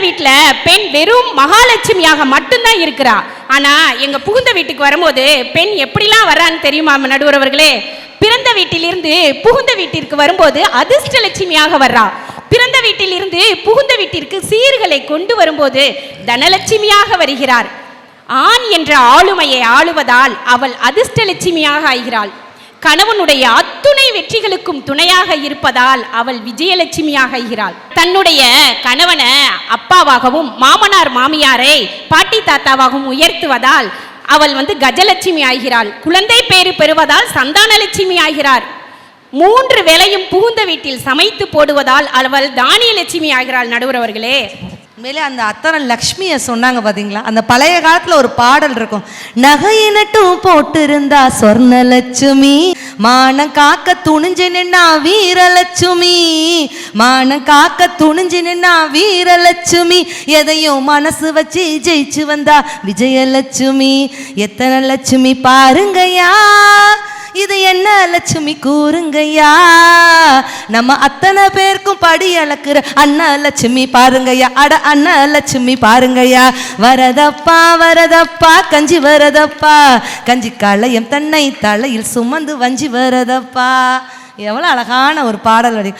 வீட்டுல பெண் வெறும் மகாலட்சுமியாக மட்டும்தான் இருக்கிறா. ஆனா எங்க புகுந்த வீட்டுக்கு வரும்போது பெண் எப்படிலாம் வர்றான்னு தெரியுமா நடுவர் அவர்களே? பிறந்த வீட்டிலிருந்து புகுந்த வீட்டிற்கு வரும்போது அதிர்ஷ்டலட்சுமியாக வர்றா. பிறந்த வீட்டிலிருந்து புகுந்த வீட்டிற்கு சீர்களை கொண்டு வரும்போது தனலட்சுமியாக வருகிறார். ஆண் என்ற ஆளுமையை ஆளுவதால் அவள் அதிர்ஷ்டலட்சுமியாக ஆகிறாள். கணவனுடைய அத்துணை வெற்றிகளுக்கும் துணையாக இருப்பதால் அவள் விஜயலட்சுமியாக ஆகிறாள். தன்னுடைய கணவனை அப்பாவாகவும் மாமனார் மாமியாரை பாட்டி தாத்தாவாகவும் உயர்த்துவதால் அவள் கஜலட்சுமி ஆகிறாள். குழந்தை பேறு பெறுவதால் சந்தானலட்சுமி ஆகிறார். 3 வேளையும் புகுந்த வீட்டில் சமைத்து போடுவதால் அவள் தானியலட்சுமி ஆகிறாள். நடுவர் அவர்களே, மேலே அந்த அத்தனை லக்ஷ்மியை சொன்னாங்க பார்த்தீங்களா? அந்த பழைய காலத்தில் ஒரு பாடல் இருக்கும், நகையினட்டும் போட்டு இருந்தா சொர்ணலட்சுமி, மானம் காக்க துணிஞ்சு நின்னா வீரலட்சுமி, மானம் காக்க துணிஞ்சு நின்னா வீரலட்சுமி, எதையும் மனசு வச்சு ஜெயிச்சு வந்தா விஜயலட்சுமி. எத்தனை லட்சுமி பாருங்கய்யா, இது என்ன லட்சுமி கூறுங்கய்யா, நம்ம அத்தனை பேருக்கும் படி அளக்குற அண்ணா லட்சுமி பாருங்கய்யா, அட அண்ணா லட்சுமி பாருங்கய்யா. வரதப்பா வரதப்பா கஞ்சி வரதப்பா, கஞ்சி களையம் தன்னை தலையில் சுமந்து வஞ்சி வரதப்பா. எவ்வளோ அழகான ஒரு பாடல் வரி.